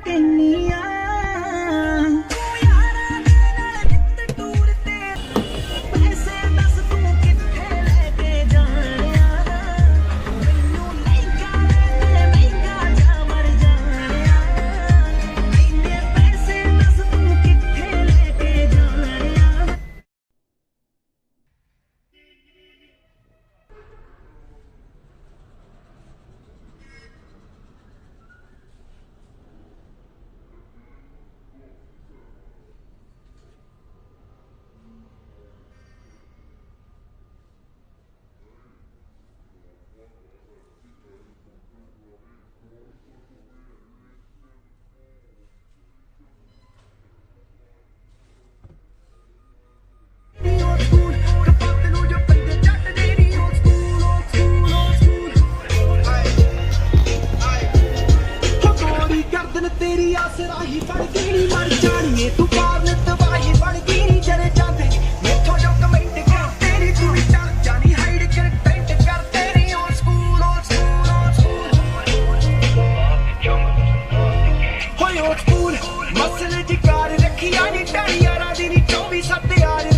ਕਹਿੰਨੀ ਆ तेरी आसराही बन गई मर जानिए तू पार तबाही बन गई जरे जाते मेथों जो कमेंट कर तेरी तू डर जानी हाइड कर टेंट कर तेरी ओल्ड स्कूल होय ओल्ड स्कूल मसले जिकार रखी आनी टाड़ी यारा दी 24/7 यार